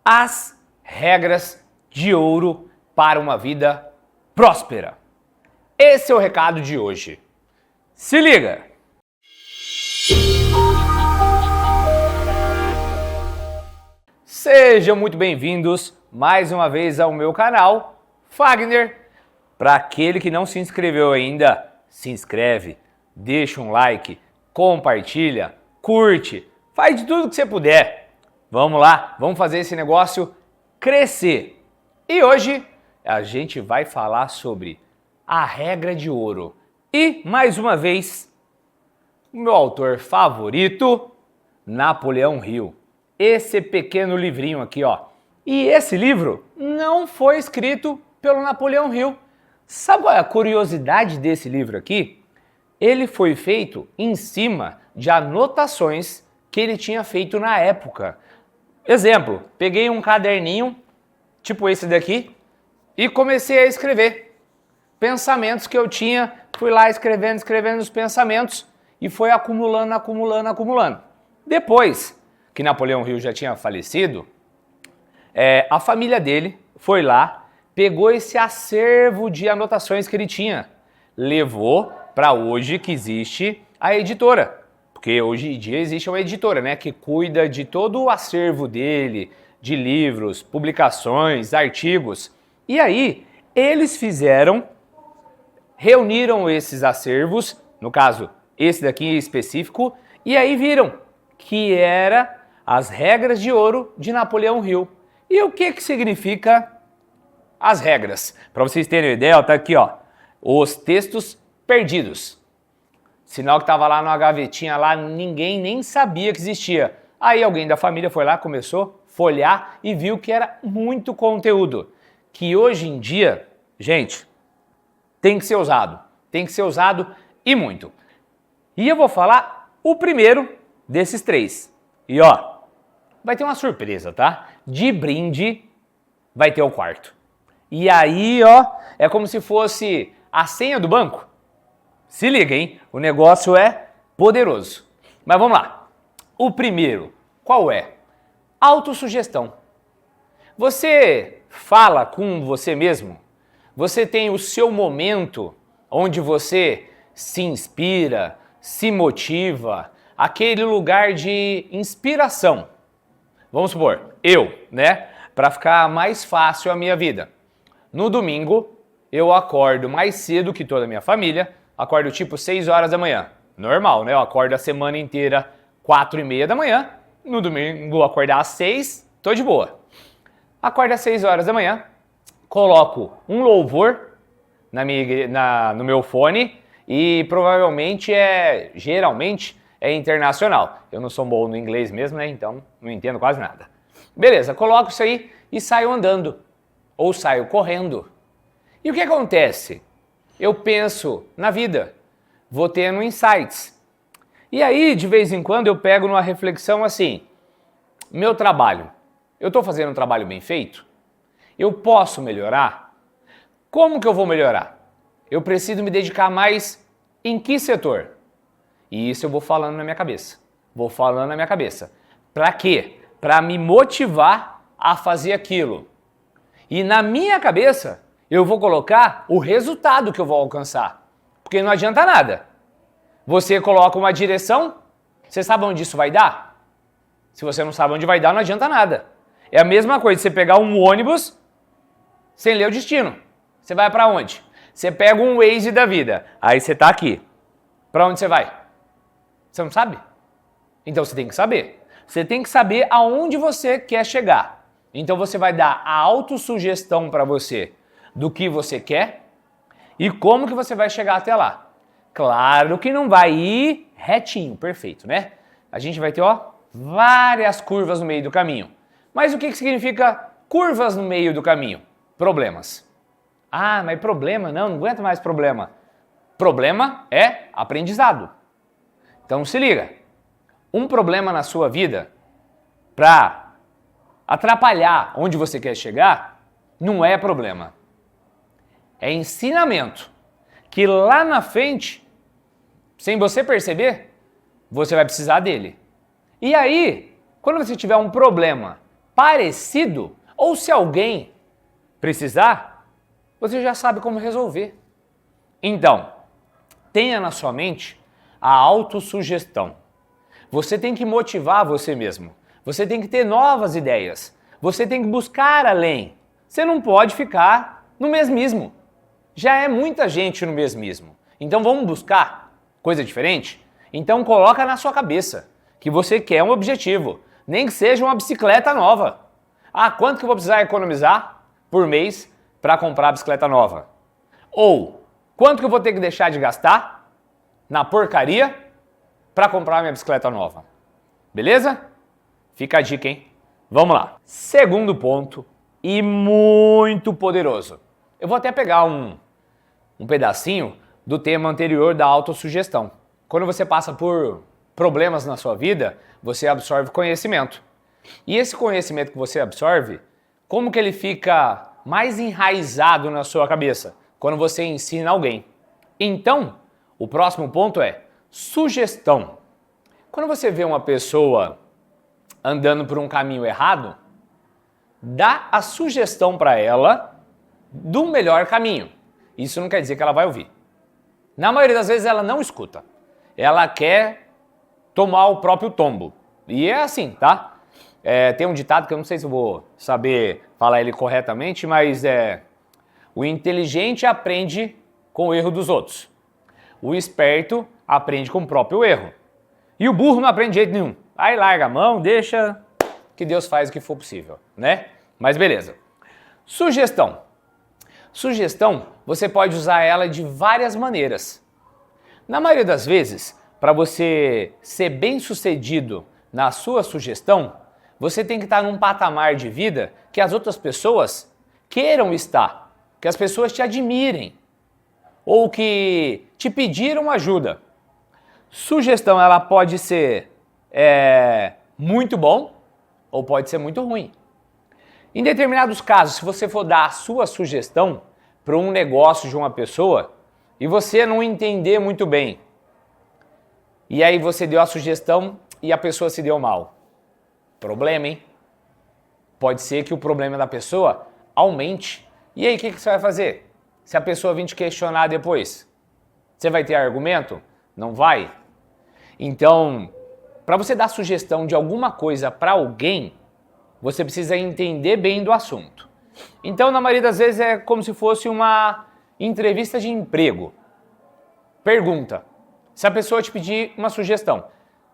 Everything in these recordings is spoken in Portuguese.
As regras de ouro para uma vida próspera. Esse é o recado de hoje. Se liga! Sejam muito bem-vindos mais uma vez ao meu canal, Fagner. Para aquele que não se inscreveu ainda, se inscreve, deixa um like, compartilha, curte, faz de tudo que você puder. Vamos lá, vamos fazer esse negócio crescer. E hoje a gente vai falar sobre a regra de ouro. E, mais uma vez, o meu autor favorito, Napoleão Hill. Esse pequeno livrinho aqui, ó. E esse livro não foi escrito pelo Napoleão Hill. Sabe qual é a curiosidade desse livro aqui? Ele foi feito em cima de anotações que ele tinha feito na época. Exemplo, peguei um caderninho, tipo esse daqui, e comecei a escrever pensamentos que eu tinha, fui lá escrevendo os pensamentos e foi acumulando. Depois que Napoleão Hill já tinha falecido, a família dele foi lá, pegou esse acervo de anotações que ele tinha, levou para hoje que existe a editora. Porque hoje em dia existe uma editora, né, que cuida de todo o acervo dele, de livros, publicações, artigos. E aí, eles reuniram esses acervos, no caso, esse daqui em específico, e aí viram que era as regras de ouro de Napoleão Hill. E o que significa as regras? Para vocês terem uma ideia, tá aqui, ó, os textos perdidos. Sinal que estava lá numa gavetinha lá, ninguém nem sabia que existia. Aí alguém da família foi lá, começou a folhear e viu que era muito conteúdo. Que hoje em dia, gente, tem que ser usado. Tem que ser usado e muito. E eu vou falar o primeiro desses três. E ó, vai ter uma surpresa, tá? De brinde vai ter o quarto. E aí, ó, é como se fosse a senha do banco. Se liga, hein? O negócio é poderoso. Mas vamos lá. O primeiro, qual é? Autossugestão. Você fala com você mesmo? Você tem o seu momento onde você se inspira, se motiva, aquele lugar de inspiração. Vamos supor, né? Para ficar mais fácil a minha vida. No domingo, eu acordo mais cedo que toda a minha família. Acordo tipo 6 horas da manhã. Normal, né? Eu acordo a semana inteira 4:30 da manhã. No domingo vou acordar às 6, tô de boa. Acordo às 6 horas da manhã, coloco um louvor no meu fone e provavelmente geralmente é internacional. Eu não sou bom no inglês mesmo, né? Então não entendo quase nada. Beleza, coloco isso aí e saio andando. Ou saio correndo. E o que acontece? Eu penso na vida, vou tendo insights. E aí, de vez em quando, eu pego numa reflexão assim, meu trabalho, eu estou fazendo um trabalho bem feito? Eu posso melhorar? Como que eu vou melhorar? Eu preciso me dedicar mais em que setor? E isso eu vou falando na minha cabeça. Para quê? Para me motivar a fazer aquilo. E na minha cabeça, eu vou colocar o resultado que eu vou alcançar. Porque não adianta nada. Você coloca uma direção, você sabe onde isso vai dar? Se você não sabe onde vai dar, não adianta nada. É a mesma coisa você pegar um ônibus sem ler o destino. Você vai para onde? Você pega um Waze da vida. Aí você tá aqui. Para onde você vai? Você não sabe? Então você tem que saber. Você tem que saber aonde você quer chegar. Então você vai dar a autossugestão para você do que você quer e como que você vai chegar até lá. Claro que não vai ir retinho, perfeito, né? A gente vai ter, ó, várias curvas no meio do caminho. Mas o que significa curvas no meio do caminho? Problemas. Ah, mas problema? Não aguento mais problema. Problema é aprendizado. Então se liga. Um problema na sua vida para atrapalhar onde você quer chegar não é problema. É ensinamento que lá na frente, sem você perceber, você vai precisar dele. E aí, quando você tiver um problema parecido, ou se alguém precisar, você já sabe como resolver. Então, tenha na sua mente a autossugestão. Você tem que motivar você mesmo. Você tem que ter novas ideias. Você tem que buscar além. Você não pode ficar no mesmismo. Já é muita gente no mesmismo. Então vamos buscar coisa diferente? Então coloca na sua cabeça que você quer um objetivo, nem que seja uma bicicleta nova. Ah, quanto que eu vou precisar economizar por mês para comprar a bicicleta nova? Ou quanto que eu vou ter que deixar de gastar na porcaria para comprar minha bicicleta nova? Beleza? Fica a dica, hein? Vamos lá. Segundo ponto, e muito poderoso. Eu vou até pegar um pedacinho do tema anterior da autossugestão. Quando você passa por problemas na sua vida, você absorve conhecimento. E esse conhecimento que você absorve, como que ele fica mais enraizado na sua cabeça? Quando você ensina alguém. Então, o próximo ponto é sugestão. Quando você vê uma pessoa andando por um caminho errado, dá a sugestão para ela do melhor caminho. Isso não quer dizer que ela vai ouvir. Na maioria das vezes ela não escuta. Ela quer tomar o próprio tombo. E é assim, tá? Tem um ditado que eu não sei se eu vou saber falar ele corretamente, mas o inteligente aprende com o erro dos outros. O esperto aprende com o próprio erro. E o burro não aprende de jeito nenhum. Aí larga a mão, deixa que Deus faz o que for possível, né? Mas beleza. Sugestão. Sugestão, você pode usar ela de várias maneiras. Na maioria das vezes, para você ser bem-sucedido na sua sugestão, você tem que estar num patamar de vida que as outras pessoas queiram estar, que as pessoas te admirem ou que te pediram ajuda. Sugestão, ela pode ser muito bom ou pode ser muito ruim. Em determinados casos, se você for dar a sua sugestão para um negócio de uma pessoa e você não entender muito bem, e aí você deu a sugestão e a pessoa se deu mal. Problema, hein? Pode ser que o problema da pessoa aumente. E aí, o que você vai fazer? Se a pessoa vir te questionar depois, você vai ter argumento? Não vai? Então, para você dar sugestão de alguma coisa para alguém, você precisa entender bem do assunto. Então, na maioria das vezes, é como se fosse uma entrevista de emprego. Pergunta. Se a pessoa te pedir uma sugestão,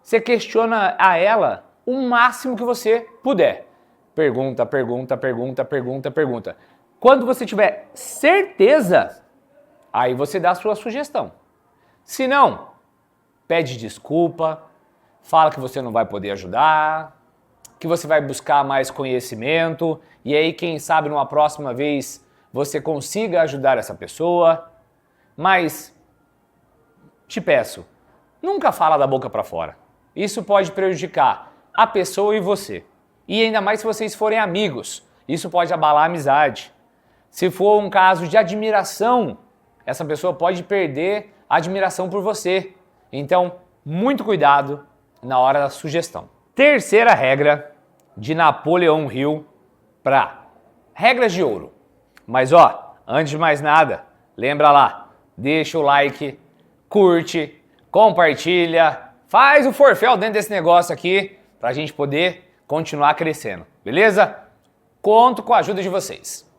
você questiona a ela o máximo que você puder. Pergunta, pergunta, pergunta, pergunta, pergunta. Quando você tiver certeza, aí você dá a sua sugestão. Se não, pede desculpa, fala que você não vai poder ajudar, que você vai buscar mais conhecimento, e aí quem sabe numa próxima vez você consiga ajudar essa pessoa. Mas te peço, nunca fala da boca para fora. Isso pode prejudicar a pessoa e você. E ainda mais se vocês forem amigos, isso pode abalar a amizade. Se for um caso de admiração, essa pessoa pode perder a admiração por você. Então, muito cuidado na hora da sugestão. Terceira regra de Napoleão Hill para regras de ouro. Mas antes de mais nada, lembra lá, deixa o like, curte, compartilha, faz o forféu dentro desse negócio aqui para a gente poder continuar crescendo, beleza? Conto com a ajuda de vocês.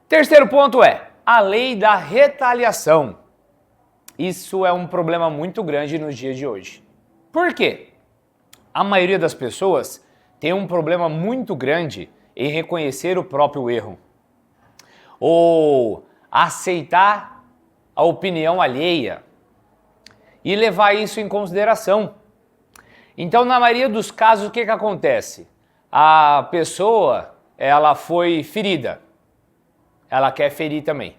Terceiro ponto é a lei da retaliação. Isso é um problema muito grande nos dias de hoje. Por quê? A maioria das pessoas tem um problema muito grande em reconhecer o próprio erro ou aceitar a opinião alheia e levar isso em consideração. Então, na maioria dos casos, o que acontece? A pessoa, ela foi ferida. Ela quer ferir também.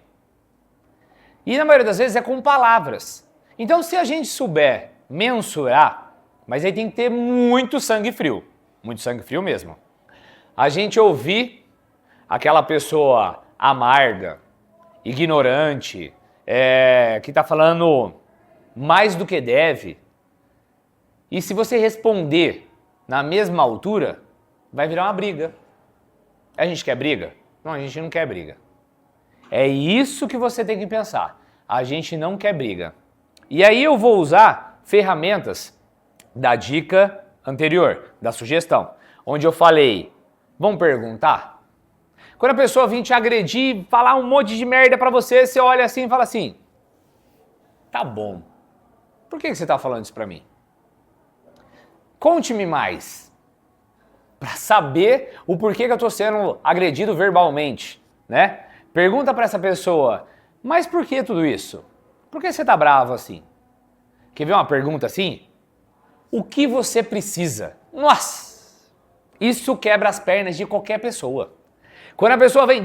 E na maioria das vezes é com palavras. Então, se a gente souber mensurar, mas aí tem que ter muito sangue frio mesmo. A gente ouvir aquela pessoa amarga, ignorante, que está falando mais do que deve. E se você responder na mesma altura, vai virar uma briga. A gente quer briga? Não, a gente não quer briga. É isso que você tem que pensar. A gente não quer briga. E aí eu vou usar ferramentas da dica anterior, da sugestão, onde eu falei, vamos perguntar? Quando a pessoa vir te agredir, falar um monte de merda pra você, você olha assim e fala assim, tá bom, por que você tá falando isso pra mim? Conte-me mais, pra saber o porquê que eu tô sendo agredido verbalmente, né? Pergunta pra essa pessoa, mas por que tudo isso? Por que você tá bravo assim? Quer ver uma pergunta assim? O que você precisa? Nossa! Isso quebra as pernas de qualquer pessoa. Quando a pessoa vem...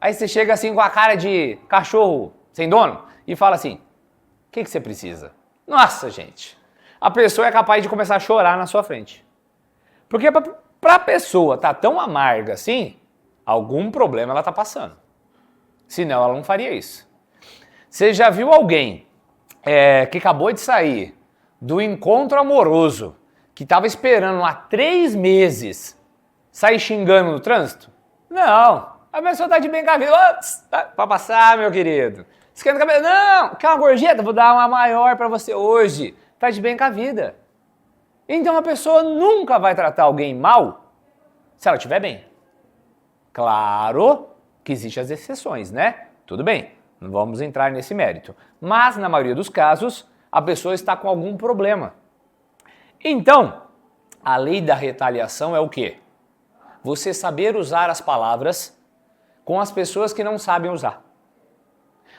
Aí você chega assim com a cara de cachorro sem dono e fala assim, o que você precisa? Nossa, gente! A pessoa é capaz de começar a chorar na sua frente. Porque pra pessoa tá tão amarga assim, algum problema ela tá passando. Senão ela não faria isso. Você já viu alguém que acabou de sair do encontro amoroso, que estava esperando há 3 meses, sair xingando no trânsito? Não, a pessoa tá de bem com a vida. Pra passar, meu querido. Esquenta a cabeça. Não, quer uma gorjeta? Vou dar uma maior pra você hoje. Tá de bem com a vida. Então a pessoa nunca vai tratar alguém mal se ela estiver bem. Claro que existem as exceções, né? Tudo bem, não vamos entrar nesse mérito. Mas, na maioria dos casos, a pessoa está com algum problema. Então, a lei da retaliação é o quê? Você saber usar as palavras com as pessoas que não sabem usar.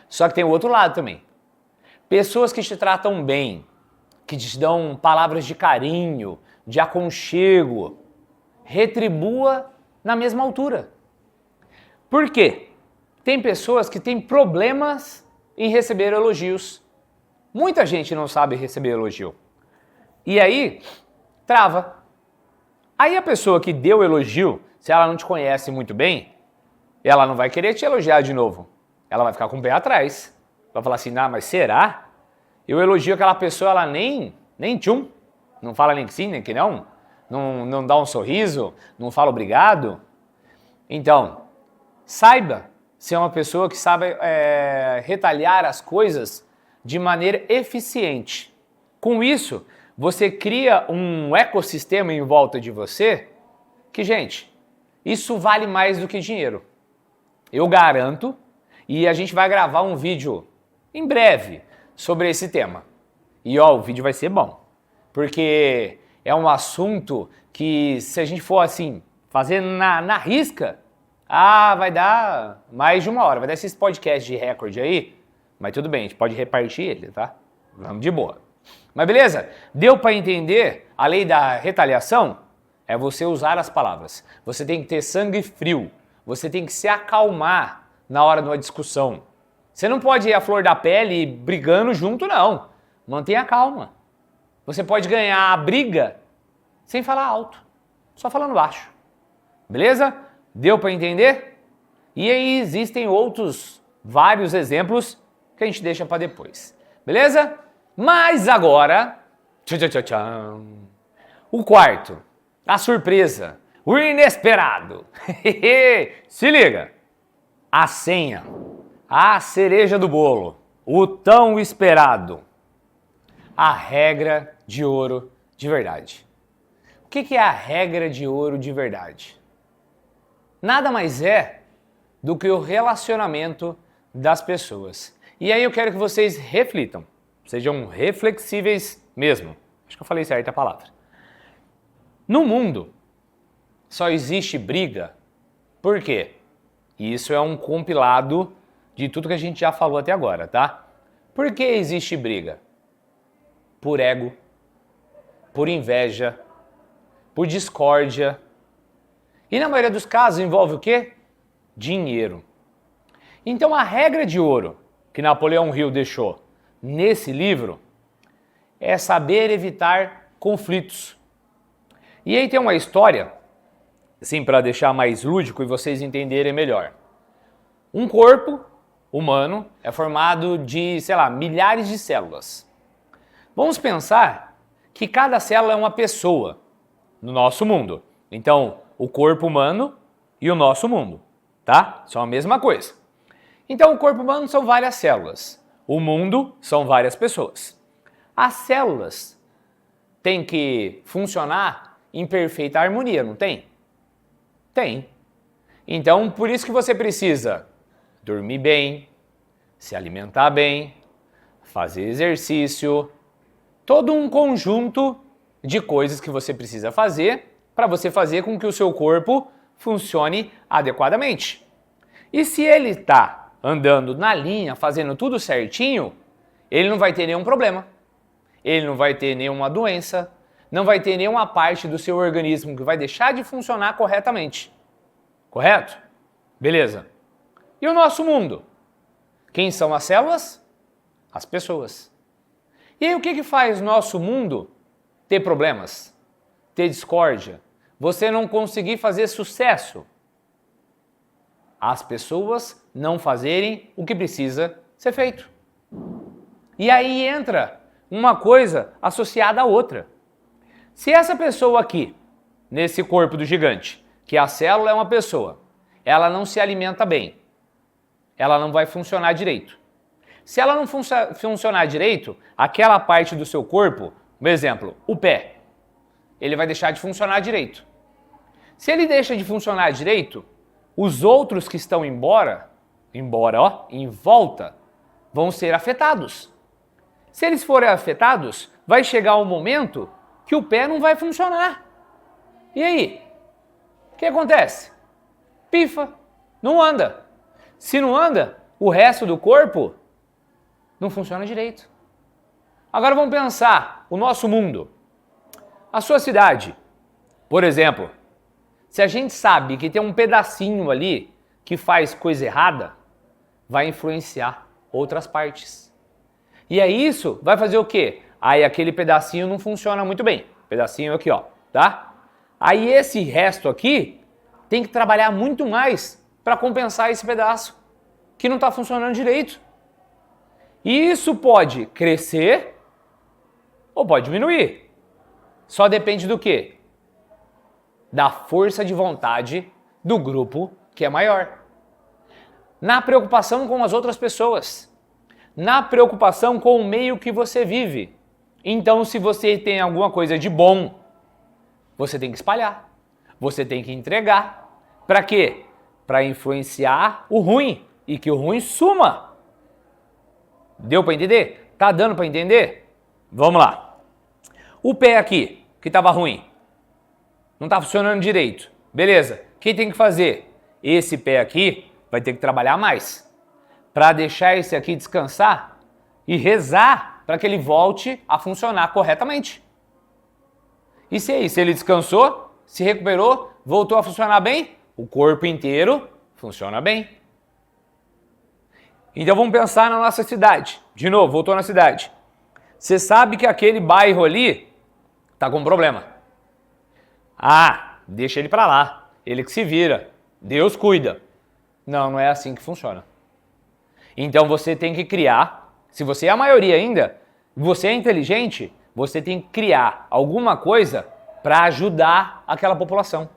Só que tem o outro lado também. Pessoas que te tratam bem, que te dão palavras de carinho, de aconchego, retribua na mesma altura. Por quê? Tem pessoas que têm problemas em receber elogios. Muita gente não sabe receber elogio. E aí, trava. Aí a pessoa que deu elogio, se ela não te conhece muito bem, ela não vai querer te elogiar de novo. Ela vai ficar com o pé atrás. Vai falar assim, mas será? Eu elogio aquela pessoa, ela nem tchum. Não fala nem que sim, nem que não. Não dá um sorriso, não fala obrigado. Então, saiba ser uma pessoa que sabe retaliar as coisas de maneira eficiente. Com isso, você cria um ecossistema em volta de você que, gente, isso vale mais do que dinheiro. Eu garanto, e a gente vai gravar um vídeo em breve sobre esse tema. E ó, o vídeo vai ser bom, porque é um assunto que, se a gente for assim, fazer na risca, vai dar mais de 1 hora, vai dar esses podcasts de recorde aí, mas tudo bem, a gente pode repartir ele, tá? Vamos de boa. Mas beleza? Deu para entender a lei da retaliação? É você usar as palavras. Você tem que ter sangue frio, você tem que se acalmar na hora de uma discussão. Você não pode ir à flor da pele brigando junto, não. Mantenha calma. Você pode ganhar a briga sem falar alto, só falando baixo. Beleza? Deu para entender? E aí existem outros vários exemplos que a gente deixa para depois. Beleza? Mas agora, o quarto, a surpresa, o inesperado. Se liga. A senha, a cereja do bolo, o tão esperado. A regra de ouro de verdade. O que é a regra de ouro de verdade? Nada mais é do que o relacionamento das pessoas. E aí eu quero que vocês reflitam, sejam reflexíveis mesmo. Acho que eu falei certa a palavra. No mundo, só existe briga. Por quê? E isso é um compilado de tudo que a gente já falou até agora, tá? Por que existe briga? Por ego, por inveja, por discórdia. E na maioria dos casos envolve o quê? Dinheiro. Então a regra de ouro que Napoleão Hill deixou nesse livro é saber evitar conflitos. E aí tem uma história, assim, para deixar mais lúdico e vocês entenderem melhor. Um corpo humano é formado de, milhares de células. Vamos pensar que cada célula é uma pessoa no nosso mundo. Então, o corpo humano e o nosso mundo, tá? São a mesma coisa. Então, o corpo humano são várias células. O mundo são várias pessoas. As células têm que funcionar em perfeita harmonia, não tem? Tem. Então, por isso que você precisa dormir bem, se alimentar bem, fazer exercício, todo um conjunto de coisas que você precisa fazer para você fazer com que o seu corpo funcione adequadamente. E se ele está andando na linha, fazendo tudo certinho, ele não vai ter nenhum problema. Ele não vai ter nenhuma doença, não vai ter nenhuma parte do seu organismo que vai deixar de funcionar corretamente. Correto? Beleza. E o nosso mundo? Quem são as células? As pessoas. E aí o que faz nosso mundo ter problemas, ter discórdia, você não conseguir fazer sucesso? As pessoas não fazerem o que precisa ser feito. E aí entra uma coisa associada à outra. Se essa pessoa aqui, nesse corpo do gigante, que a célula é uma pessoa, ela não se alimenta bem, ela não vai funcionar direito. Se ela não funcionar direito, aquela parte do seu corpo, por exemplo, o pé, ele vai deixar de funcionar direito. Se ele deixa de funcionar direito, os outros que estão em volta, vão ser afetados. Se eles forem afetados, vai chegar um momento que o pé não vai funcionar. E aí? O que acontece? Pifa, não anda. Se não anda, o resto do corpo não funciona direito. Agora vamos pensar o nosso mundo. A sua cidade, por exemplo, se a gente sabe que tem um pedacinho ali que faz coisa errada, vai influenciar outras partes. E aí isso vai fazer o quê? Aí aquele pedacinho não funciona muito bem. Pedacinho aqui, ó, tá? Aí esse resto aqui tem que trabalhar muito mais para compensar esse pedaço que não está funcionando direito. E isso pode crescer ou pode diminuir. Só depende do quê? Da força de vontade do grupo que é maior. Na preocupação com as outras pessoas. Na preocupação com o meio que você vive. Então, se você tem alguma coisa de bom, você tem que espalhar. Você tem que entregar. Para quê? Para influenciar o ruim e que o ruim suma. Deu para entender? Tá dando para entender? Vamos lá. O pé aqui, que estava ruim, não está funcionando direito. Beleza. O que tem que fazer? Esse pé aqui vai ter que trabalhar mais para deixar esse aqui descansar e rezar para que ele volte a funcionar corretamente. E se é isso? Ele descansou, se recuperou, voltou a funcionar bem, o corpo inteiro funciona bem. Então vamos pensar na nossa cidade. De novo, voltou na cidade. Você sabe que aquele bairro ali tá com problema. Ah, deixa ele para lá. Ele que se vira. Deus cuida. Não, não é assim que funciona. Então você tem que criar, se você é a maioria ainda, você é inteligente, você tem que criar alguma coisa para ajudar aquela população.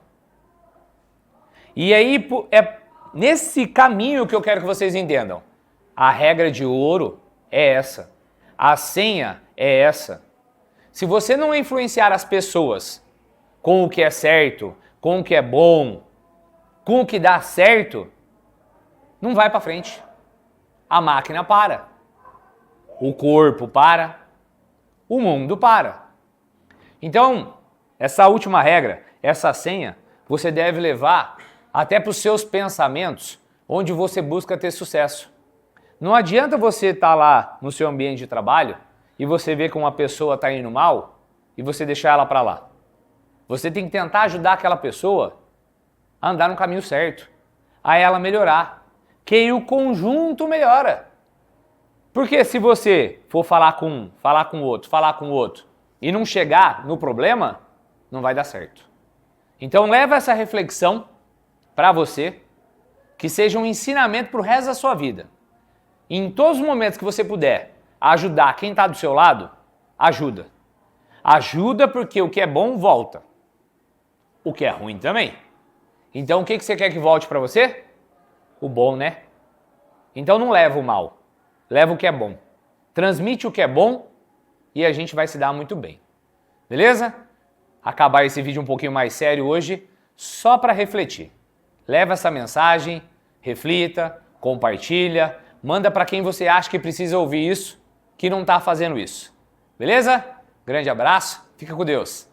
E aí é nesse caminho que eu quero que vocês entendam. A regra de ouro é essa. A senha é essa. Se você não influenciar as pessoas com o que é certo, com o que é bom, com o que dá certo, não vai para frente. A máquina para. O corpo para. O mundo para. Então, essa última regra, essa senha, você deve levar até para os seus pensamentos, onde você busca ter sucesso. Não adianta você estar lá no seu ambiente de trabalho e você ver que uma pessoa está indo mal e você deixar ela para lá. Você tem que tentar ajudar aquela pessoa a andar no caminho certo, a ela melhorar, que aí o conjunto melhora. Porque se você for falar com o outro e não chegar no problema, não vai dar certo. Então leva essa reflexão para você, que seja um ensinamento para o resto da sua vida. E em todos os momentos que você puder ajudar quem está do seu lado, ajuda. Ajuda porque o que é bom volta. O que é ruim também. Então o que você quer que volte para você? O bom, né? Então não leva o mal, leva o que é bom. Transmite o que é bom e a gente vai se dar muito bem. Beleza? Acabar esse vídeo um pouquinho mais sério hoje, só para refletir. Leva essa mensagem, reflita, compartilha, manda para quem você acha que precisa ouvir isso, que não está fazendo isso. Beleza? Grande abraço, fica com Deus.